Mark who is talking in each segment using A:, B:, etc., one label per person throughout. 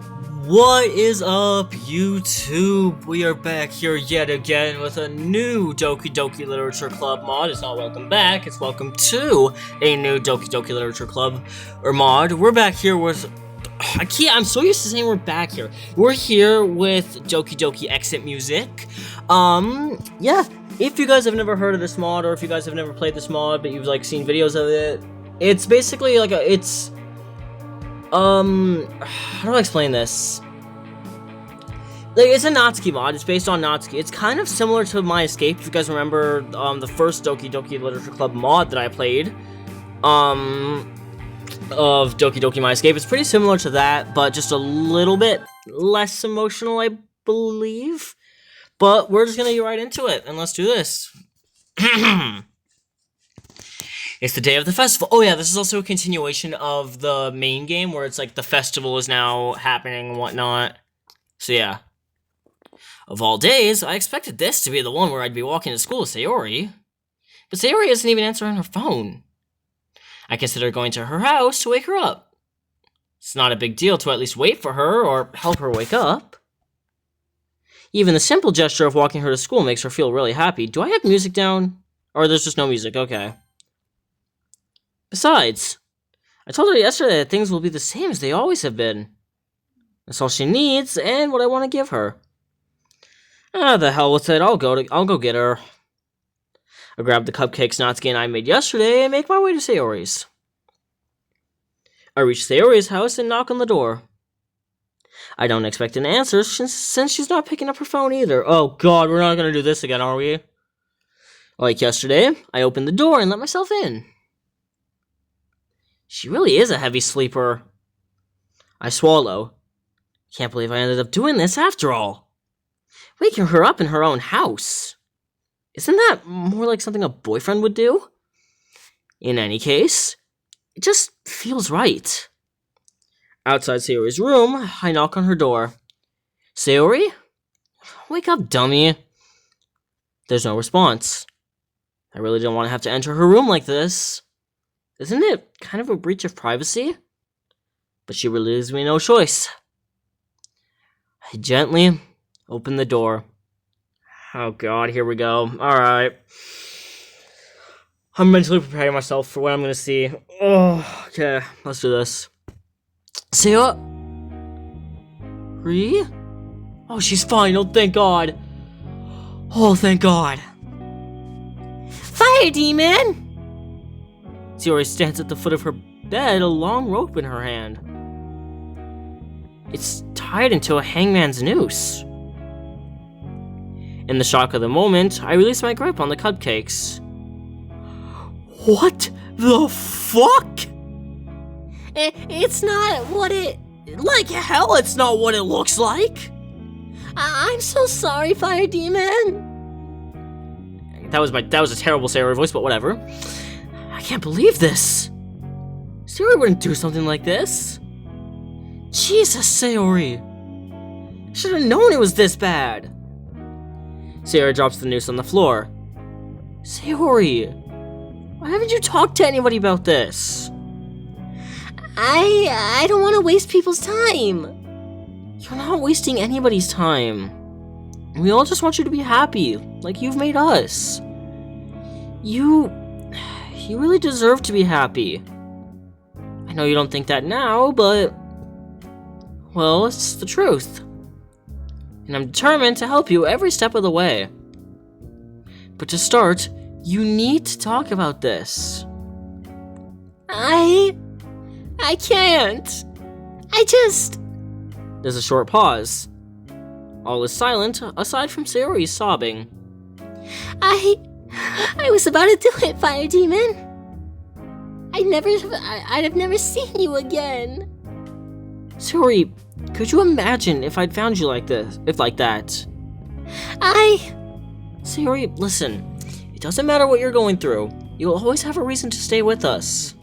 A: What is up, YouTube? We are back here yet again with a new Doki Literature Club mod. It's not welcome back, it's welcome to a new Doki Literature Club or mod. We're back here with... I'm so used to saying we're back here. We're here with Doki exit music. Yeah, if you guys have never heard of this mod, or if you guys have never played this mod, but you've, like, seen videos of it, it's basically like how do I explain this? Like, it's a Natsuki mod. It's based on Natsuki. It's kind of similar to My Escape, if you guys remember, the first Doki Literature Club mod that I played, of Doki My Escape. It's pretty similar to that, but just a little bit less emotional, I believe. But we're just gonna get right into it, and let's do this. It's the day of the festival. Oh yeah, this is also a continuation of the main game where it's like the festival is now happening and whatnot. So yeah. Of all days, I expected this to be the one where I'd be walking to school with Sayori. But Sayori isn't even answering her phone. I considered going to her house to wake her up. It's not a big deal to at least wait for her or help her wake up. Even the simple gesture of walking her to school makes her feel really happy. Do I have music down? Or there's just no music, okay. Besides, I told her yesterday that things will be the same as they always have been. That's all she needs, and what I want to give her. Ah, the hell with it, I'll go get her. I grab the cupcakes Natsuki and I made yesterday and make my way to Sayori's. I reach Sayori's house and knock on the door. I don't expect an answer since she's not picking up her phone either. Oh god, we're not gonna do this again, are we? Like yesterday, I opened the door and let myself in. She really is a heavy sleeper. I swallow. Can't believe I ended up doing this after all. Waking her up in her own house. Isn't that more like something a boyfriend would do? In any case, it just feels right. Outside Sayori's room, I knock on her door. Sayori? Wake up, dummy. There's no response. I really don't want to have to enter her room like this. Isn't it kind of a breach of privacy? But she really leaves me no choice. I gently open the door. Oh god, here we go. Alright. I'm mentally preparing myself for what I'm gonna see. Oh, okay, let's do this. Sayori? Oh, she's fine. Oh, thank god. Oh, thank god. Fire demon! Sayori stands at the foot of her bed, a long rope in her hand. It's tied into a hangman's noose. In the shock of the moment, I release my grip on the cupcakes. What the fuck? It's not what it... Like hell, it's not what it looks like! I'm so sorry, Fire Demon! That was a terrible Sayori voice, but whatever. I can't believe this! Sayori wouldn't do something like this! Jesus, Sayori! I should have known it was this bad! Sayori drops the noose on the floor. Sayori! Why haven't you talked to anybody about this? I don't want to waste people's time! You're not wasting anybody's time. We all just want you to be happy, like you've made us. You really deserve to be happy. I know you don't think that now, but... Well, it's the truth. And I'm determined to help you every step of the way. But to start, you need to talk about this. I can't. There's a short pause. All is silent, aside from Sayori's sobbing. I was about to do it, Fire Demon. I'd have never seen you again. Sayori, could you imagine if I'd found you like this, like that? Sayori, listen. It doesn't matter what you're going through. You'll always have a reason to stay with us.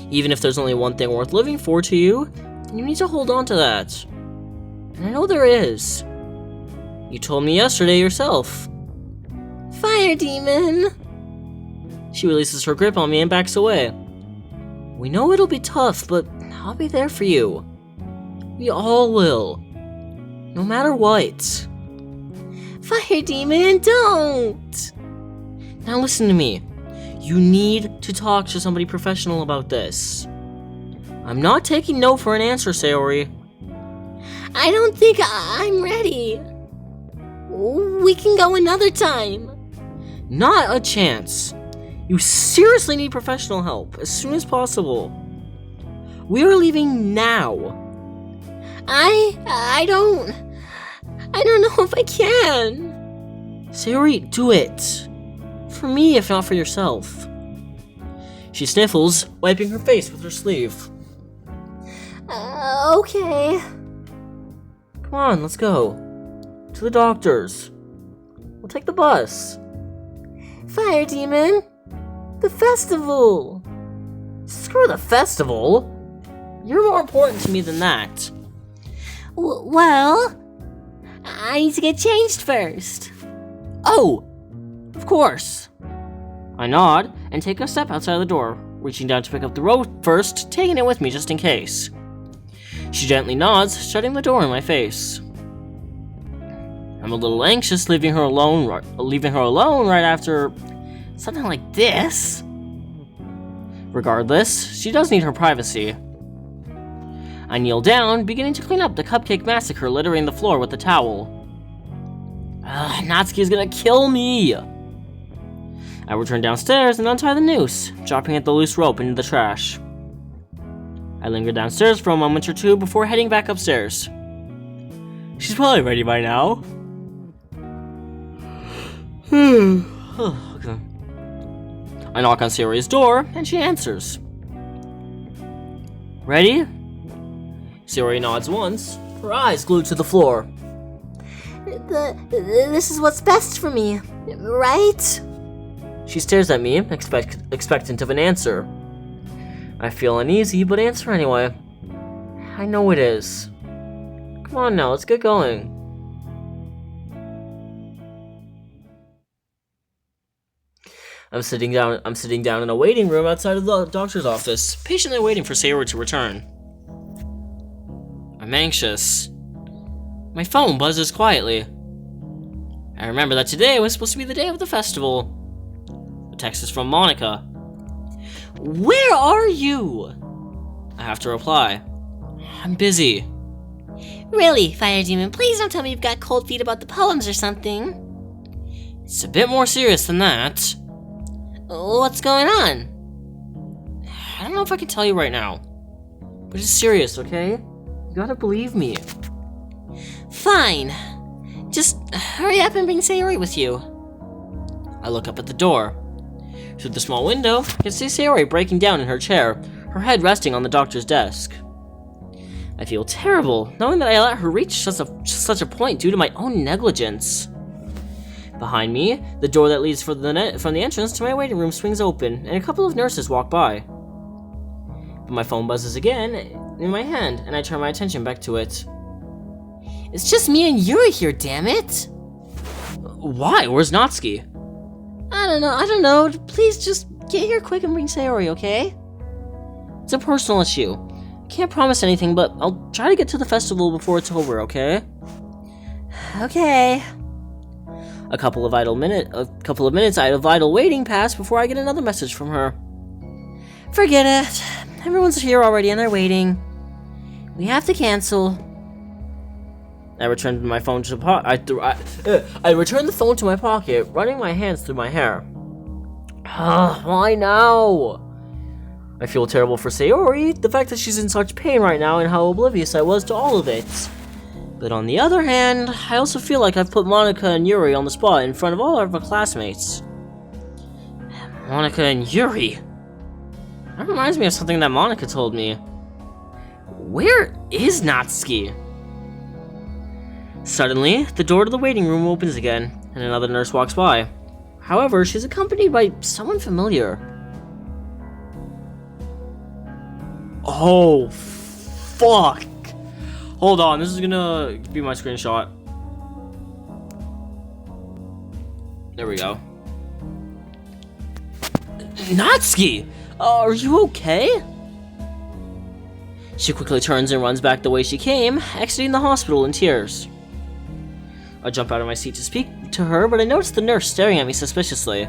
A: Even if there's only one thing worth living for to you, then you need to hold on to that. And I know there is. You told me yesterday yourself. Fire Demon! She releases her grip on me and backs away. We know it'll be tough, but I'll be there for you. We all will. No matter what. Fire Demon, don't! Now listen to me. You need to talk to somebody professional about this. I'm not taking no for an answer, Sayori. I don't think I'm ready. We can go another time. Not a chance. You seriously need professional help as soon as possible. We are leaving now. I don't know if I can. Sayori, do it. For me, if not for yourself. She sniffles, wiping her face with her sleeve. Okay. Come on, let's go. To the doctor's. We'll take the bus. Fire Demon. The festival. Screw the festival. You're more important to me than that. Well, I need to get changed first. Oh, of course. I nod and take a step outside the door, reaching down to pick up the rope first, taking it with me just in case. She gently nods, shutting the door in my face. I'm a little anxious leaving her alone right after something like this. Regardless, she does need her privacy. I kneel down, beginning to clean up the cupcake massacre littering the floor with the towel. Natsuki is gonna kill me! I return downstairs and untie the noose, dropping the loose rope into the trash. I linger downstairs for a moment or two before heading back upstairs. She's probably ready by now. Okay. I knock on Sayori's door, and she answers. Ready? Sayori nods once, her eyes glued to the floor. This is what's best for me, right? She stares at me, expectant of an answer. I feel uneasy, but answer anyway. I know it is. Come on now, let's get going. I'm sitting down in a waiting room outside of the doctor's office, patiently waiting for Sayori to return. I'm anxious. My phone buzzes quietly. I remember that today was supposed to be the day of the festival. The text is from Monica. Where are you? I have to reply. I'm busy. Really, Fire Demon, please don't tell me you've got cold feet about the poems or something. It's a bit more serious than that. What's going on? I don't know if I can tell you right now. But it's serious, okay? You gotta believe me. Fine. Just hurry up and bring Sayori with you. I look up at the door. Through the small window, I can see Sayori breaking down in her chair, her head resting on the doctor's desk. I feel terrible, knowing that I let her reach such a point due to my own negligence. Behind me, the door that leads from the entrance to my waiting room swings open, and a couple of nurses walk by. But my phone buzzes again in my hand, and I turn my attention back to it. It's just me and Yuri here, damn it! Why? Where's Natsuki? I don't know. Please just get here quick and bring Sayori, okay? It's a personal issue. I can't promise anything, but I'll try to get to the festival before it's over, okay? Okay. A couple of minutes of idle waiting pass before I get another message from her. Forget it. Everyone's here already and they're waiting. We have to cancel. I returned my phone to I returned the phone to my pocket, running my hands through my hair. Why now? I feel terrible for Sayori, the fact that she's in such pain right now and how oblivious I was to all of it. But on the other hand, I also feel like I've put Monica and Yuri on the spot in front of all of our classmates. Monica and Yuri? That reminds me of something that Monica told me. Where is Natsuki? Suddenly, the door to the waiting room opens again, and another nurse walks by. However, she's accompanied by someone familiar. Oh, fuck! Hold on, this is gonna be my screenshot. There we go. Natsuki! Are you okay? She quickly turns and runs back the way she came, exiting the hospital in tears. I jump out of my seat to speak to her, but I notice the nurse staring at me suspiciously.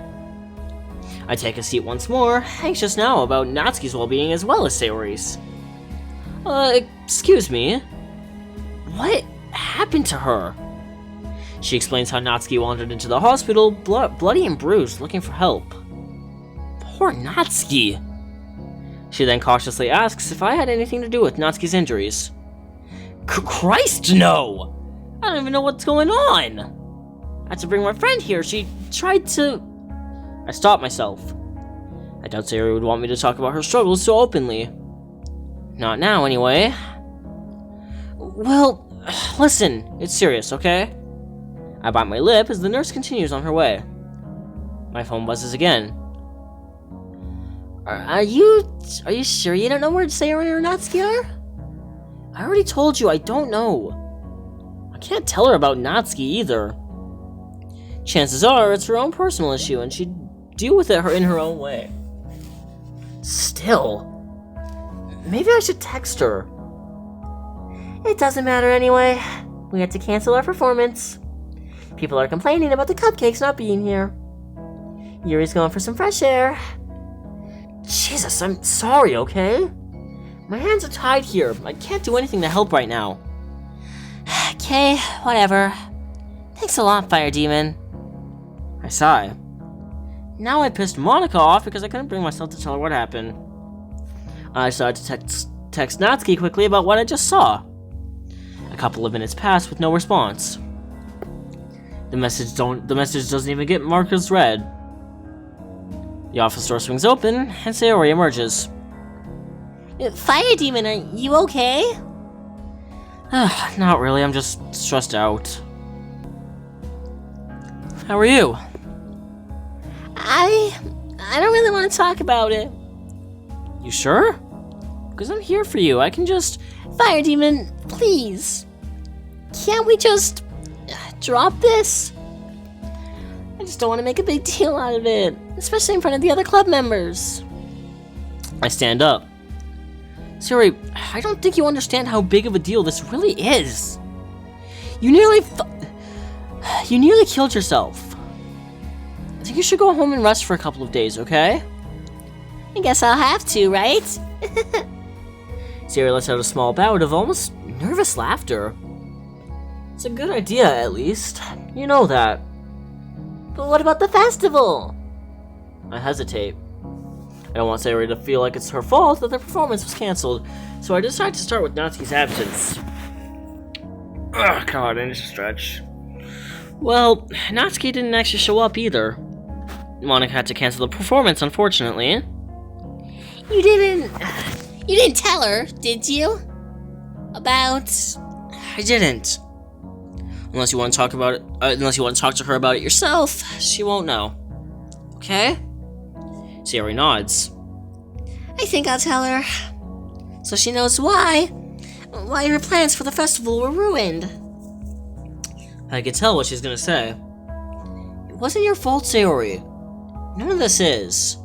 A: I take a seat once more, anxious now about Natsuki's well-being as well as Sayori's. Excuse me? What happened to her? She explains how Natsuki wandered into the hospital, bloody and bruised, looking for help. Poor Natsuki! She then cautiously asks if I had anything to do with Natsuki's injuries. Christ, no! I don't even know what's going on! I had to bring my friend here, she tried to... I stopped myself. I doubt Sayori would want me to talk about her struggles so openly. Not now, anyway. Well, listen, it's serious, okay? I bite my lip as the nurse continues on her way. My phone buzzes again. Are you sure you don't know where Sayori or Natsuki are? I already told you I don't know. I can't tell her about Natsuki either. Chances are it's her own personal issue and she'd deal with it in her own way. Still, maybe I should text her. It doesn't matter anyway. We had to cancel our performance. People are complaining about the cupcakes not being here. Yuri's going for some fresh air. Jesus, I'm sorry, okay? My hands are tied here. I can't do anything to help right now. Okay, whatever. Thanks a lot, Fire Demon. I sigh. Now I pissed Monica off because I couldn't bring myself to tell her what happened. I decided to text Natsuki quickly about what I just saw. A couple of minutes pass with no response. The message doesn't even get marked as read. The office door swings open, and Sayori emerges. Fire Demon, are you okay? Not really, I'm just stressed out. How are you? I don't really want to talk about it. You sure? Because I'm here for you, I can just... Fire Demon, please. Can't we just... drop this? I just don't want to make a big deal out of it, especially in front of the other club members. I stand up. Sayori, I don't think you understand how big of a deal this really is. You nearly killed yourself. I think you should go home and rest for a couple of days, okay? I guess I'll have to, right? Sayori lets out a small bout of almost nervous laughter. It's a good idea, at least. You know that. But what about the festival? I hesitate. I don't want Sayori to feel like it's her fault that the performance was cancelled, so I decide to start with Natsuki's absence. Ugh, God, I need to stretch. Well, Natsuki didn't actually show up either. Monica had to cancel the performance, unfortunately. You didn't tell her, did you? About... I didn't. Unless you want to talk about it, unless you want to talk to her about it yourself, she won't know. Okay? Sayori nods. I think I'll tell her. So she knows why her plans for the festival were ruined. I can tell what she's gonna say. It wasn't your fault, Sayori. None of this is.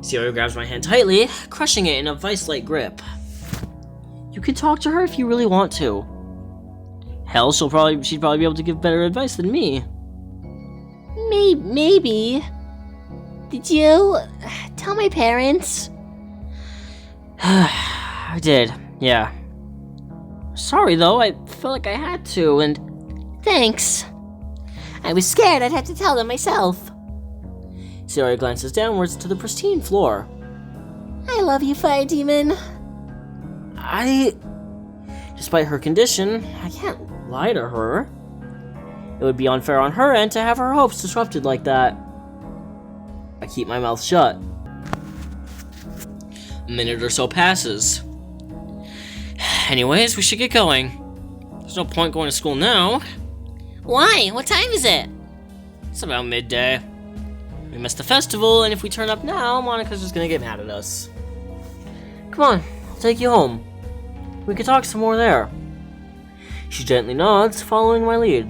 A: Sayori grabs my hand tightly, crushing it in a vice-like grip. You can talk to her if you really want to. Hell, she'd probably be able to give better advice than me. Maybe. Did you tell my parents? I did, yeah. Sorry though, I felt like I had to, and... Thanks. I was scared I'd have to tell them myself. Sayori glances downwards to the pristine floor. I love you, Fire Demon. Despite her condition, I can't lie to her. It would be unfair on her end to have her hopes disrupted like that. I keep my mouth shut. A minute or so passes. Anyways, we should get going. There's no point going to school now. Why? What time is it? It's about midday. We missed the festival, and if we turn up now, Monica's just gonna get mad at us. Come on, I'll take you home. We could talk some more there. She gently nods, following my lead.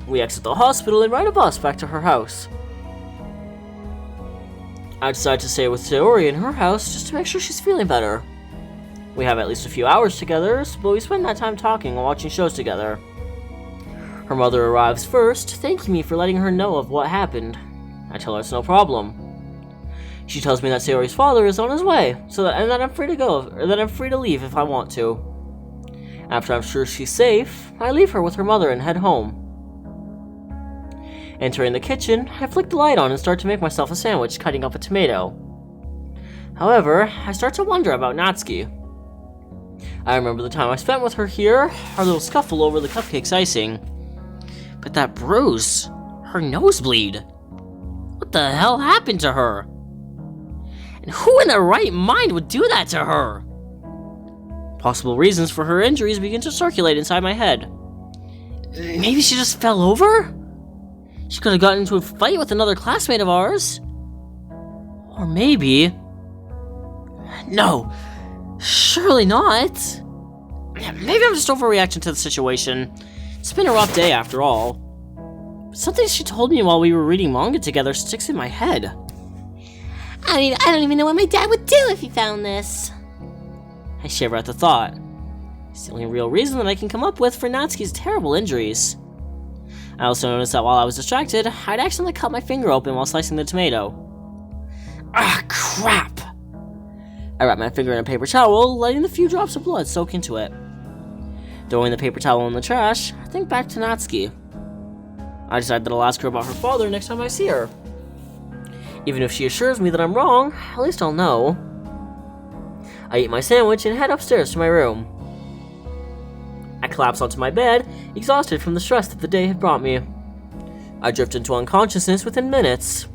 A: We exit the hospital and ride a bus back to her house. I decide to stay with Sayori in her house just to make sure she's feeling better. We have at least a few hours together, but we spend that time talking and watching shows together. Her mother arrives first, thanking me for letting her know of what happened. I tell her it's no problem. She tells me that Sayori's father is on his way, and that I'm free to go, or that I'm free to leave if I want to. After I'm sure she's safe, I leave her with her mother and head home. Entering the kitchen, I flick the light on and start to make myself a sandwich, cutting up a tomato. However, I start to wonder about Natsuki. I remember the time I spent with her here, our little scuffle over the cupcake's icing. But that bruise, her nosebleed. What the hell happened to her? And who in their right mind would do that to her? Possible reasons for her injuries begin to circulate inside my head. Maybe she just fell over? She could have gotten into a fight with another classmate of ours. Or maybe... No, surely not. Maybe I'm just overreacting to the situation. It's been a rough day after all. But something she told me while we were reading manga together sticks in my head. I don't even know what my dad would do if he found this. I shiver at the thought. It's the only real reason that I can come up with for Natsuki's terrible injuries. I also noticed that while I was distracted, I'd accidentally cut my finger open while slicing the tomato. Ah, crap! I wrap my finger in a paper towel, letting the few drops of blood soak into it. Throwing the paper towel in the trash, I think back to Natsuki. I decide that I'll ask her about her father next time I see her. Even if she assures me that I'm wrong, at least I'll know. I eat my sandwich and head upstairs to my room. I collapse onto my bed, exhausted from the stress that the day had brought me. I drift into unconsciousness within minutes.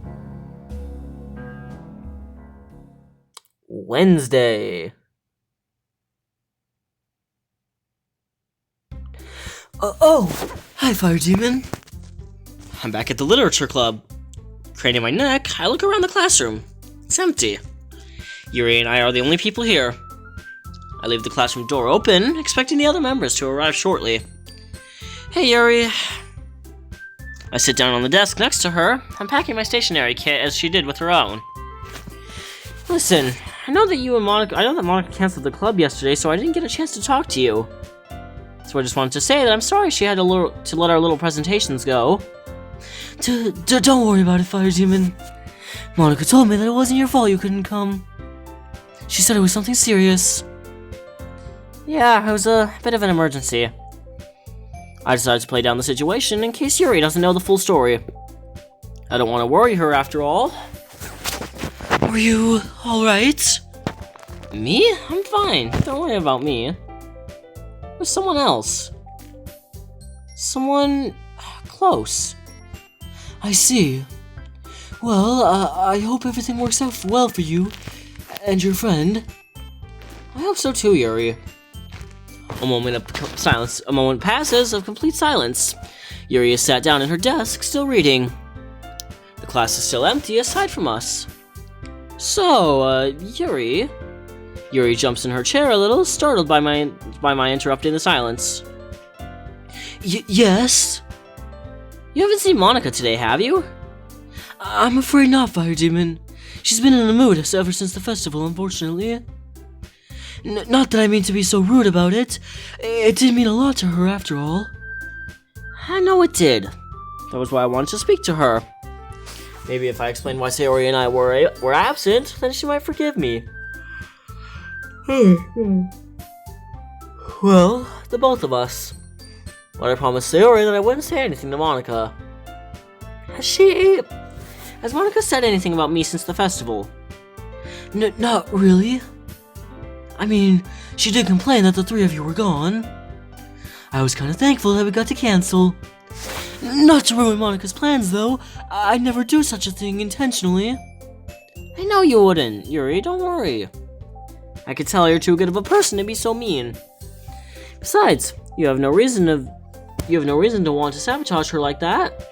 A: Wednesday.
B: Hi, Fire Demon.
A: I'm back at the literature club. Craning my neck, I look around the classroom. It's empty. Yuri and I are the only people here. I leave the classroom door open, expecting the other members to arrive shortly. Hey, Yuri. I sit down on the desk next to her, unpacking my stationery kit as she did with her own. Listen, I know that Monica canceled the club yesterday, so I didn't get a chance to talk to you. So I just wanted to say that I'm sorry she had to let our little presentations go.
B: Don't worry about it, Fire Demon. Monica told me that it wasn't your fault you couldn't come. She said it was something serious.
A: Yeah, it was a bit of an emergency. I decided to play down the situation in case Yuri doesn't know the full story. I don't want to worry her after all.
B: Were you alright?
A: Me? I'm fine. Don't worry about me. There's someone else. Someone close.
B: I see. Well, I hope everything works out well for you and your friend.
A: I hope so too, Yuri. A moment passes of complete silence. Yuri is sat down at her desk, still reading. The class is still empty aside from us. So, Yuri... Yuri jumps in her chair a little, startled by my interrupting the silence.
B: Yes?
A: You haven't seen Monica today, have you?
B: I'm afraid not, Fire Demon. She's been in a mood ever since the festival, unfortunately. Not that I mean to be so rude about it. It did mean a lot to her, after all.
A: I know it did. That was why I wanted to speak to her. Maybe if I explained why Sayori and I were absent, then she might forgive me. Well, the both of us. But I promised Sayori that I wouldn't say anything to Monica. Has Monica said anything about me since the festival?
B: Not really. I mean, she did complain that the three of you were gone. I was kinda thankful that we got to cancel. Not to ruin Monica's plans, though. I'd never do such a thing intentionally.
A: I know you wouldn't, Yuri, don't worry. I could tell you're too good of a person to be so mean. Besides, you have no reason to want to sabotage her like that.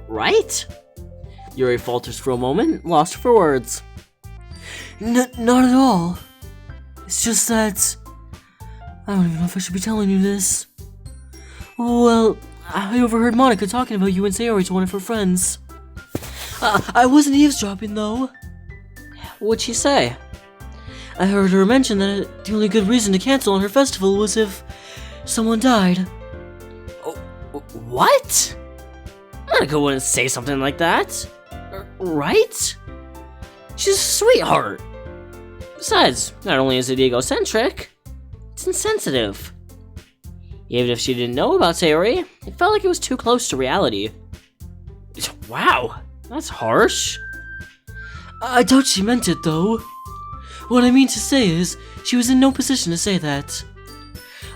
A: Right? Yuri falters for a moment, lost for words.
B: Not at all. It's just that... I don't even know if I should be telling you this. Well, I overheard Monica talking about you and Sayori to one of her friends. I wasn't eavesdropping, though.
A: What'd she say?
B: I heard her mention that the only good reason to cancel on her festival was if someone died.
A: Oh, what? Monica wouldn't say something like that. Right? She's a sweetheart. Besides, not only is it egocentric, it's insensitive. Even if she didn't know about Sayori, it felt like it was too close to reality. Wow, that's harsh.
B: I doubt she meant it, though. What I mean to say is, she was in no position to say that.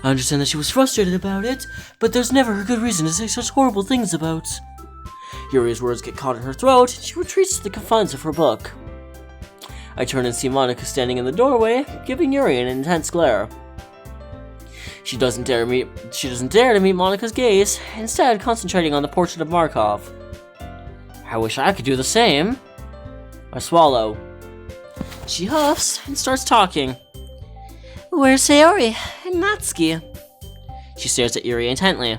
B: I understand that she was frustrated about it, but there's never a good reason to say such horrible things about.
A: Yuri's words get caught in her throat, and she retreats to the confines of her book. I turn and see Monica standing in the doorway, giving Yuri an intense glare. She doesn't dare to meet Monica's gaze, instead concentrating on the portrait of Markov. I wish I could do the same. I swallow. She huffs and starts talking.
B: Where's Sayori and Natsuki?
A: She stares at Yuri intently.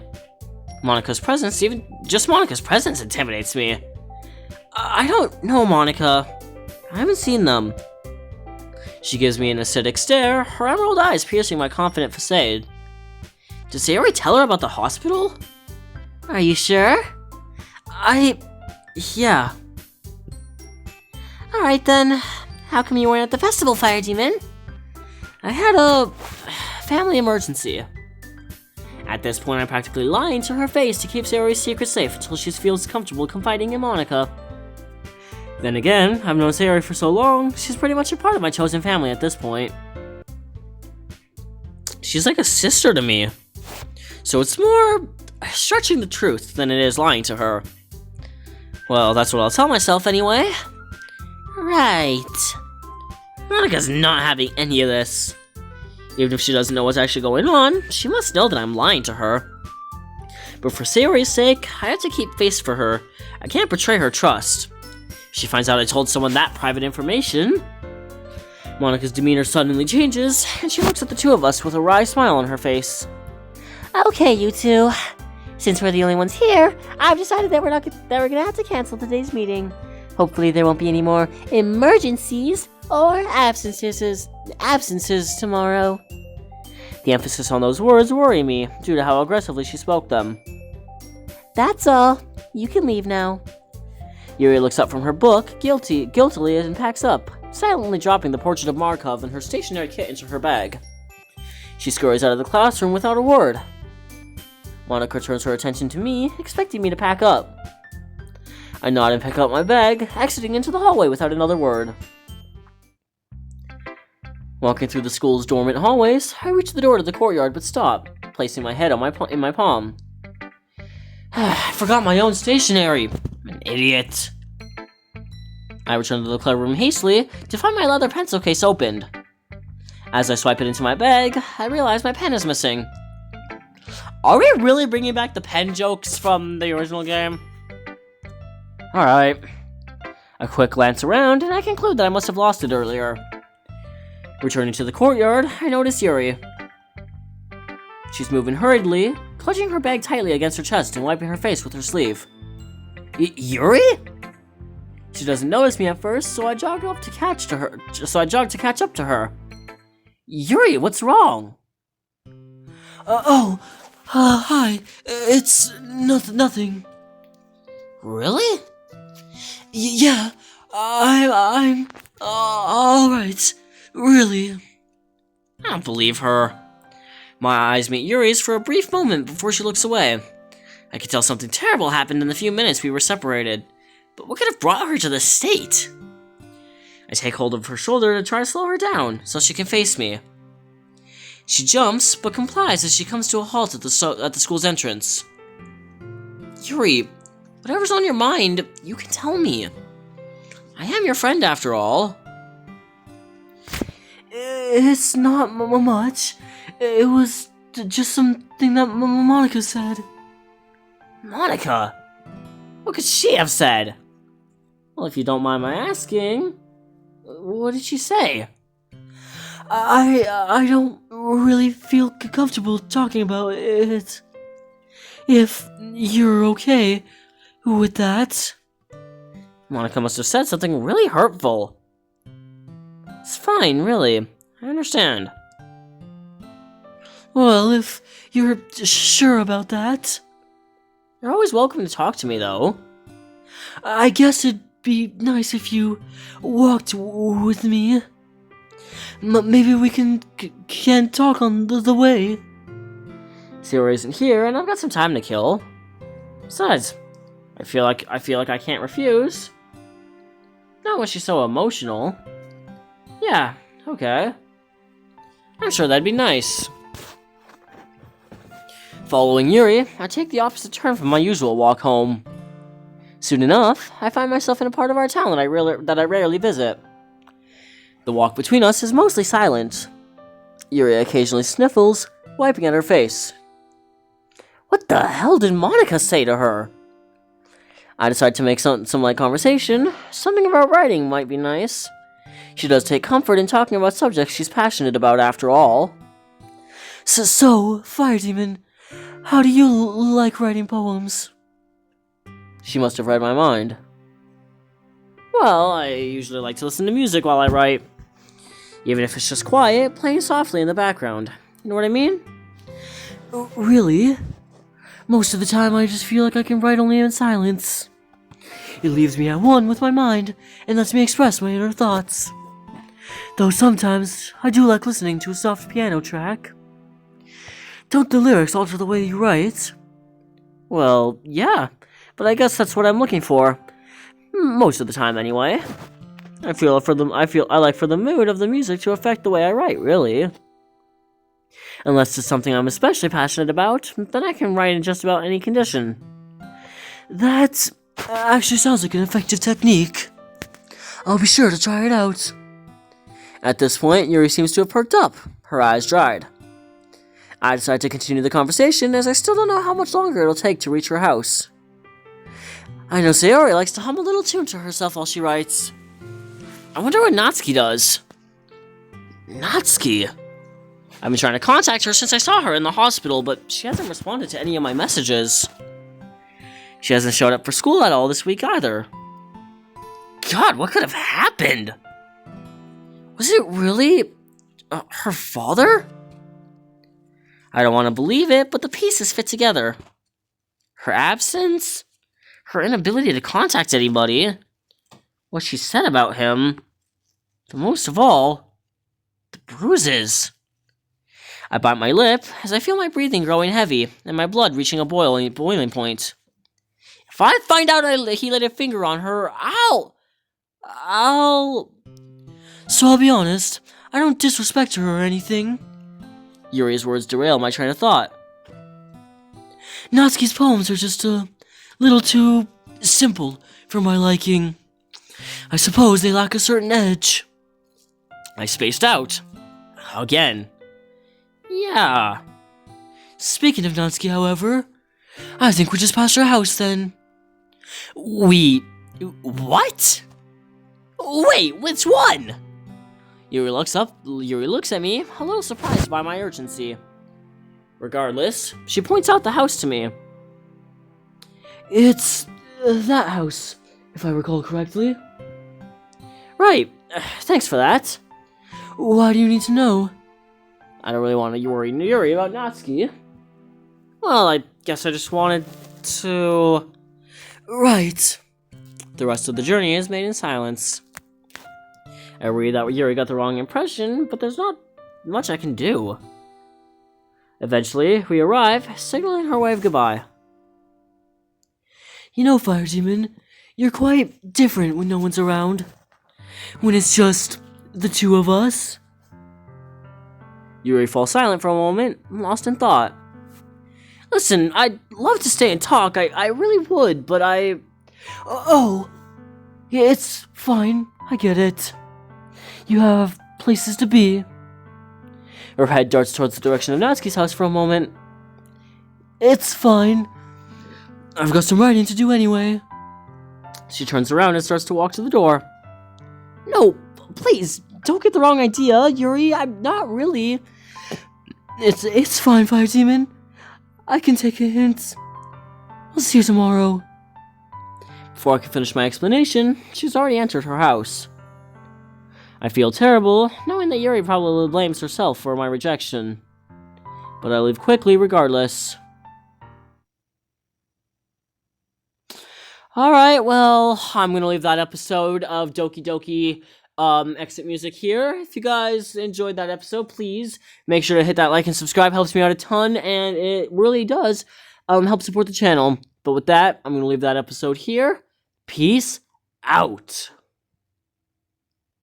A: Monica's presence, even just Monica's presence, intimidates me. I don't know Monica. I haven't seen them. She gives me an acidic stare, her emerald eyes piercing my confident facade. Did Sayori tell her about the hospital?
B: Are you sure?
A: Yeah.
B: Alright then. How come you weren't at the festival, Fire Demon?
A: I had a family emergency. At this point, I'm practically lying to her face to keep Sayori's secret safe until she feels comfortable confiding in Monica. Then again, I've known Sayori for so long, she's pretty much a part of my chosen family at this point. She's like a sister to me. So it's more stretching the truth than it is lying to her. Well, that's what I'll tell myself anyway. Right. Monica's not having any of this. Even if she doesn't know what's actually going on, she must know that I'm lying to her. But for Sayori's sake, I have to keep face for her. I can't betray her trust. If she finds out I told someone that private information... Monica's demeanor suddenly changes, and she looks at the two of us with a wry smile on her face.
B: Okay, you two. Since we're the only ones here, I've decided that we're gonna have to cancel today's meeting. Hopefully there won't be any more emergencies or absences tomorrow.
A: The emphasis on those words worry me, due to how aggressively she spoke them.
B: That's all. You can leave now.
A: Yuri looks up from her book, guiltily, and packs up, silently dropping the portrait of Markov and her stationary kit into her bag. She scurries out of the classroom without a word. Monica turns her attention to me, expecting me to pack up. I nod and pick up my bag, exiting into the hallway without another word. Walking through the school's dormant hallways, I reach the door to the courtyard but stop, placing my head in my palm. I forgot my own stationery. I'm an idiot. I return to the classroom hastily to find my leather pencil case opened. As I swipe it into my bag, I realize my pen is missing. Are we really bringing back the pen jokes from the original game? Alright. A quick glance around, and I conclude that I must have lost it earlier. Returning to the courtyard, I notice Yuri. She's moving hurriedly, clutching her bag tightly against her chest and wiping her face with her sleeve. Yuri? She doesn't notice me at first, so I jog to catch up to her. Yuri, what's wrong?
B: Hi. It's nothing.
A: Really?
B: Yeah, I'm alright. Really.
A: I don't believe her. My eyes meet Yuri's for a brief moment before she looks away. I could tell something terrible happened in the few minutes we were separated. But what could have brought her to this state? I take hold of her shoulder to try to slow her down, so she can face me. She jumps, but complies as she comes to a halt at the school's entrance. Yuri, whatever's on your mind, you can tell me. I am your friend after all.
B: It's not much. It was just something that Monica said.
A: Monica? What could she have said? Well, if you don't mind my asking, what did she say?
B: I don't really feel comfortable talking about it. If you're okay with that.
A: Monica must have said something really hurtful. It's fine, really. I understand.
B: Well, if you're sure about that.
A: You're always welcome to talk to me, though.
B: I guess it'd be nice if you walked with me. Maybe we can talk on the way.
A: Sayori isn't here, and I've got some time to kill. Besides, I feel like I can't refuse. Not when she's so emotional. Yeah, okay. I'm sure that'd be nice. Following Yuri, I take the opposite turn from my usual walk home. Soon enough, I find myself in a part of our town that I rarely visit. The walk between us is mostly silent. Yuri occasionally sniffles, wiping at her face. What the hell did Monica say to her? I decide to make some light conversation. Something about writing might be nice. She does take comfort in talking about subjects she's passionate about after all.
B: So, Fire Demon, how do you like writing poems?
A: She must have read my mind. Well, I usually like to listen to music while I write. Even if it's just quiet, playing softly in the background. You know what I mean?
B: Really? Most of the time I just feel like I can write only in silence. It leaves me at one with my mind, and lets me express my inner thoughts. Though sometimes, I do like listening to a soft piano track. Don't the lyrics alter the way you write?
A: Well, yeah, but I guess that's what I'm looking for. Most of the time, anyway. I like for the mood of the music to affect the way I write, really. Unless it's something I'm especially passionate about, then I can write in just about any condition.
B: That actually sounds like an effective technique. I'll be sure to try it out.
A: At this point, Yuri seems to have perked up, her eyes dried. I decide to continue the conversation, as I still don't know how much longer it'll take to reach her house. I know Sayori likes to hum a little tune to herself while she writes. I wonder what Natsuki does. Natsuki? I've been trying to contact her since I saw her in the hospital, but she hasn't responded to any of my messages. She hasn't showed up for school at all this week either. God, what could have happened? Was it really her father? I don't want to believe it, but the pieces fit together. Her absence, her inability to contact anybody, what she said about him, but most of all, the bruises. I bite my lip as I feel my breathing growing heavy and my blood reaching a boiling point. If I find out he laid a finger on her,
B: So I'll be honest, I don't disrespect her or anything.
A: Yuri's words derail my train of thought.
B: Natsuki's poems are just a little too simple for my liking. I suppose they lack a certain edge.
A: I spaced out. Again. Yeah.
B: Speaking of Natsuki, however, I think we're just past her house then.
A: What? Wait, which one? Yuri looks at me, a little surprised by my urgency. Regardless, she points out the house to me.
B: It's that house, if I recall correctly.
A: Right, thanks for that.
B: Why do you need to know?
A: I don't really want to worry Yuri about Natsuki. Well, I guess I just wanted to...
B: Right.
A: The rest of the journey is made in silence. I worry that Yuri got the wrong impression, but there's not much I can do. Eventually, we arrive, signaling her wave goodbye.
B: You know, Fire Demon, you're quite different when no one's around. When it's just the two of us.
A: Yuri falls silent for a moment, lost in thought. Listen, I'd love to stay and talk, I really would, but I...
B: Oh, it's fine, I get it. You have places to be.
A: Her head darts towards the direction of Natsuki's house for a moment.
B: It's fine. I've got some writing to do anyway.
A: She turns around and starts to walk to the door. No, please, don't get the wrong idea, Yuri, I'm not really...
B: It's fine, Fire Demon. I can take a hint. I'll see you tomorrow.
A: Before I can finish my explanation, she's already entered her house. I feel terrible, knowing that Yuri probably blames herself for my rejection. But I leave quickly regardless. Alright, well, I'm gonna leave that episode of Doki Doki exit music here. If you guys enjoyed that episode, please make sure to hit that like and subscribe. Helps me out a ton, and it really does help support the channel. But with that, I'm gonna leave that episode here. Peace out.